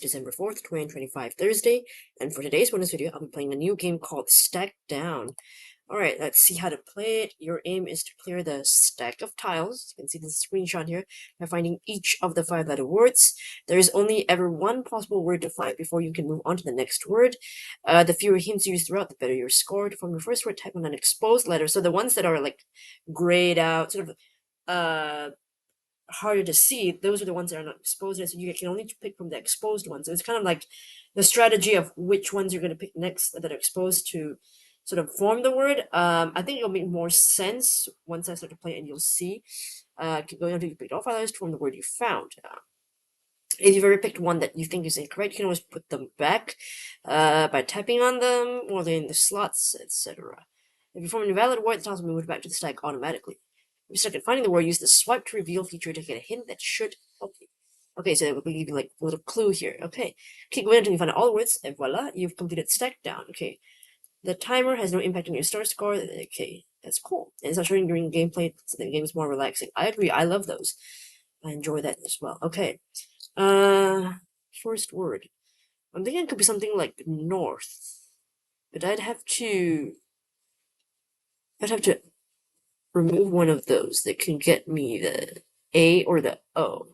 December 4th, 2025, Thursday, and for today's bonus video, I'll be playing a new game called Stackdown. Alright, let's see how to play it. Your aim is to clear the stack of tiles. You can see this screenshot here by finding each of the 5-letter words. There is only ever one possible word to find before you can move on to the next word. The fewer hints you use throughout, the better your score. To form your first word, type on an exposed letter. So the ones that are like grayed out, sort of harder to see, those are the ones that are not exposed, so you can only pick from the exposed ones. So it's kind of like the strategy of which ones you're going to pick next that are exposed to sort of form the word. I think it'll make more sense once I start to play, and you'll see. Going until you picked all 5 letters to form the word you found. If you've ever picked one that you think is incorrect, you can always put them back by tapping on them or in the slots, etc. If you form an invalid word, the tiles will be moved back to the stack automatically. If you're stuck at finding the word, use the swipe to reveal feature to get a hint that should help you. Okay, so we'll give you like a little clue here. Okay, keep going until you find all the words, and voila, you've completed Stackdown. Okay, the timer has no impact on your star score. Okay, that's cool. And it's not showing during gameplay, so the game is more relaxing. I agree, I love those. I enjoy that as well. Okay, first word. I'm thinking it could be something like north, but I'd have to remove one of those that can get me the A or the O.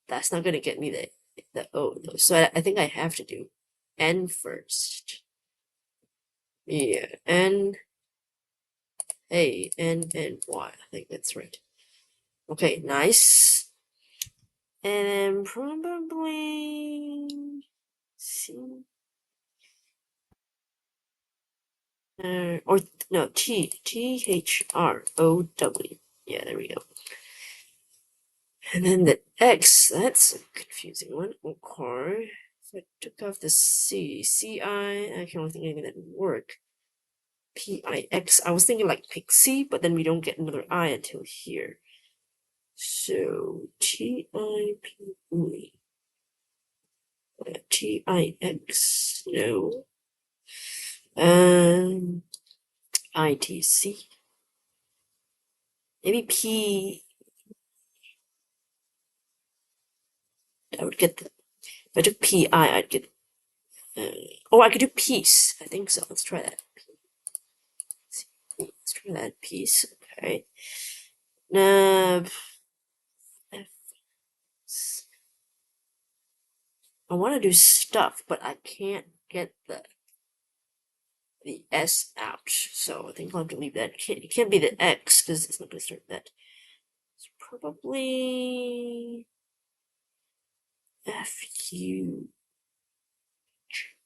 That's not going to get me the O, though. So I think I have to do N first. Yeah, N, A, N, N, Y. I think that's right. Okay, nice. And then probably C. Or no, T-H-R-O-W. Yeah, there we go. And then the X, that's a confusing one. Okay. So I took off the C. C-I, I can only think of anything that would work. P-I-X, I was thinking like pixie, but then we don't get another I until here. So, T-I-P-E. T-I-X, no. I-T-C. Maybe P. I would get the. If I took P-I, I'd get. Oh, I could do peace. I think so. Let's try that. Let's try that. Peace. Okay. F. I want to do stuff, but I can't get the S out. So I think I'll have to leave that. It can't be the X because it's not going to start that. It's probably F-U.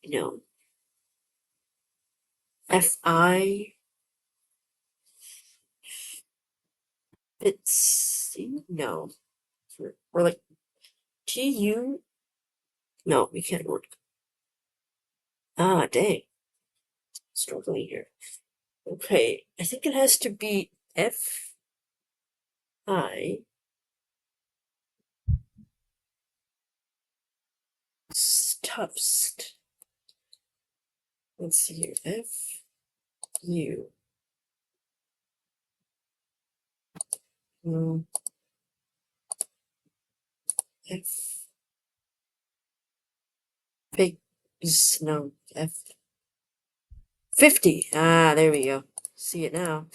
No. F-I. It's no. Or like T-U. No, we can't work. Ah, dang. Struggling here. Okay, I think it has to be F-I. Stuffed. Let's see here. F-U. F. Figs. No. F. 50. Ah, there we go. See it now.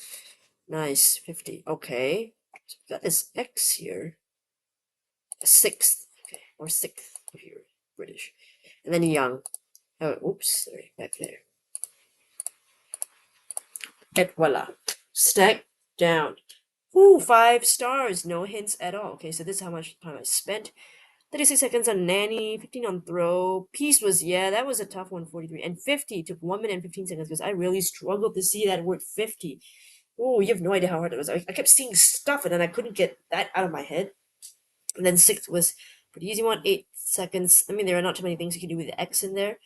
Nice. 50. Okay. So we got this X here. A sixth. Okay. Or sixth if you're British. And then young. Oh, oops. Sorry. Back there. Et voila. Stack down. Ooh, 5 stars. No hints at all. Okay, so this is how much time I spent. 36 seconds on nanny, 15 on throw. Peace was, yeah, that was a tough one, 43. And 50 took 1 minute and 15 seconds because I really struggled to see that word 50. Oh, you have no idea how hard it was. I kept seeing stuff and then I couldn't get that out of my head. And then 6 was pretty easy one, 8 seconds. I mean, there are not too many things you can do with the X in there.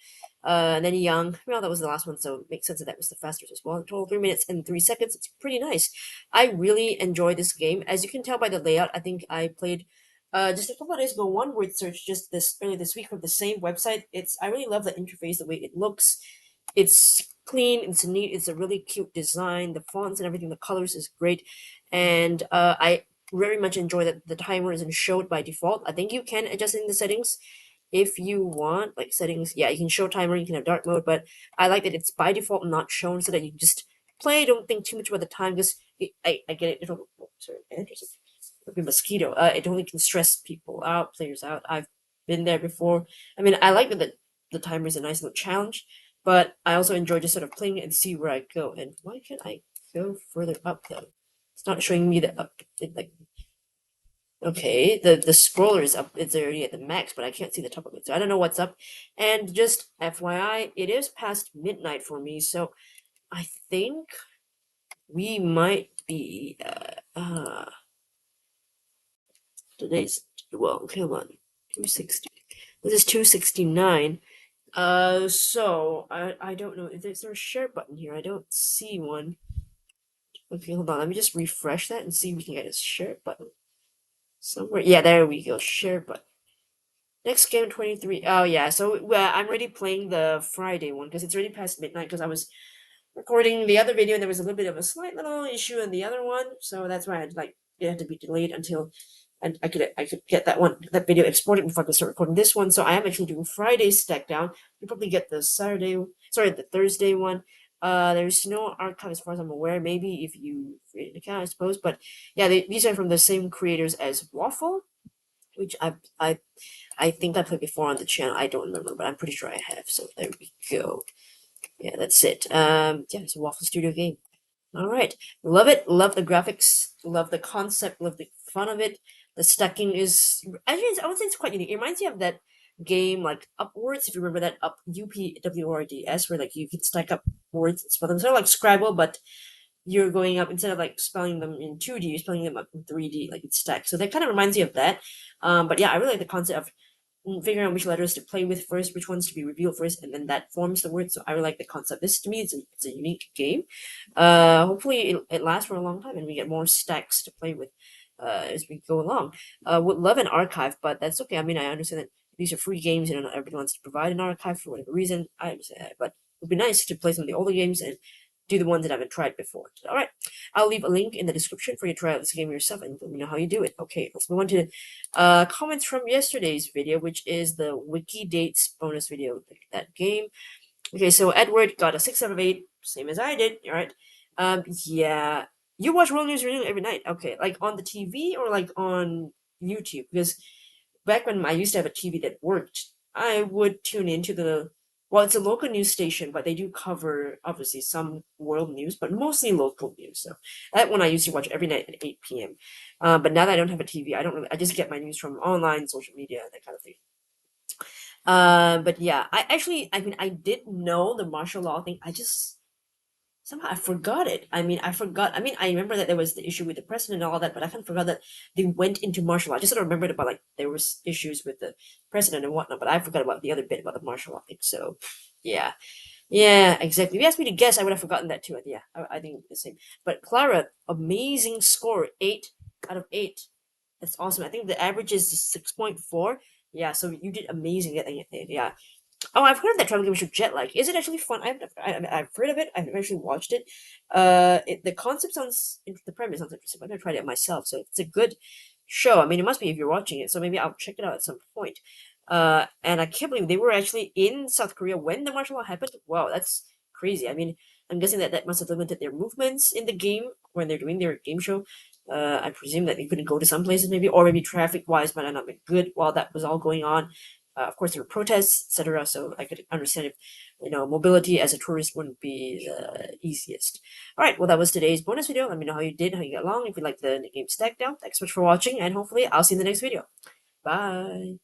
And then young, well, that was the last one, so it makes sense that was the fastest as well. Total 3 minutes and 3 seconds. It's pretty nice. I really enjoy this game. As you can tell by the layout, I think I played just a couple of days ago, one word search just earlier this week from the same website. I really love the interface, the way it looks. It's clean, it's neat, it's a really cute design. The fonts and everything, the colors is great. And I very much enjoy that the timer isn't showed by default. I think you can adjust in the settings if you want, like settings. Yeah, you can show timer, you can have dark mode, but I like that it's by default not shown so that you just play. Don't think too much about the time because I get it. It'll, oh, sorry, a mosquito. It only can stress people out, players out. I've been there before. I mean, I like that the timer is a nice little challenge, but I also enjoy just sort of playing it and see where I go. And why can't I go further up though? It's not showing me the up. Like, okay, the scroller is up. It's already at the max, but I can't see the top of it, so I don't know what's up. And just FYI, it is past midnight for me, so I think we might be. Today's, well, come on, 260. This is 269. So I don't know. Is there a share button here? I don't see one. Okay, hold on. Let me just refresh that and see if we can get a share button somewhere. Yeah, there we go. Share button. Next game 23. Oh yeah, so I'm already playing the Friday one because it's already past midnight because I was recording the other video and there was a little bit of a slight little issue in the other one, so that's why it had to be delayed until and I could get that video exported before I could start recording this one. So I am actually doing Friday's stack down. You probably get the the Thursday one. There's no archive as far as I'm aware. Maybe if you create an account, I suppose. But yeah, these are from the same creators as Waffle, which I think I played before on the channel. I don't remember, but I'm pretty sure I have. So there we go. Yeah, that's it. Yeah, it's a Waffle Studio game. All right, love it. Love the graphics. Love the concept. Love the fun of it. The stacking is actually I would say it's quite unique. It reminds me of that game like Upwards, if you remember that UPWRDS, where like you can stack up words and spell them. Sort of like Scrabble, but you're going up instead of like spelling them in 2D, you're spelling them up in 3D, like it's stacked. So that kind of reminds me of that. But yeah, I really like the concept of figuring out which letters to play with first, which ones to be revealed first, and then that forms the word. So I really like the concept. This to me, it's a unique game. Hopefully it lasts for a long time and we get more stacks to play with as we go along. Would love an archive, but that's okay. I mean, I understand that these are free games and not everybody wants to provide an archive for whatever reason. I understand that, but it would be nice to play some of the older games and do the ones that I haven't tried before. All right, I'll leave a link in the description for you to try out this game yourself and let me know how you do it. Okay, let's move on to comments from yesterday's video, which is the wiki dates bonus video, that game. Okay, so Edward got a 6 out of 8, same as I did. All right. Yeah, you watch World News Radio every night. Okay, like on the TV or like on YouTube? Because back when I used to have a TV that worked, I would tune into it's a local news station, but they do cover obviously some world news, but mostly local news. So that one I used to watch every night at 8 p.m. But now that I don't have a TV, I just get my news from online, social media, that kind of thing. But yeah, I mean, I did know the martial law thing. I just somehow I forgot it. I mean, I forgot. I mean, I remember that there was the issue with the president and all that, but I kind of forgot that they went into martial law. I just sort of remembered about like there was issues with the president and whatnot, but I forgot about the other bit about the martial law thing. So, yeah, yeah, exactly. If you asked me to guess, I would have forgotten that too. Yeah, I think the same. But Clara, amazing score, 8 out of 8. That's awesome. I think the average is 6.4. Yeah, so you did amazing at it. Yeah. Oh, I've heard of that travel game show Jet Lag. Is it actually fun? I've heard of it. I've never actually watched it. The concept sounds, the premise sounds interesting. But I've never tried it myself, so it's a good show. I mean, it must be if you're watching it. So maybe I'll check it out at some point. And I can't believe they were actually in South Korea when the martial law happened. Wow, that's crazy. I mean, I'm guessing that must have limited their movements in the game when they're doing their game show. I presume that they couldn't go to some places maybe, or maybe traffic-wise might have not been good while that was all going on. Of course, there were protests, etc. So I could understand if mobility as a tourist wouldn't be the easiest. All right, well that was today's bonus video. Let me know how you did, how you got along. If you like the game Stackdown, thanks so much for watching, and hopefully I'll see you in the next video. Bye.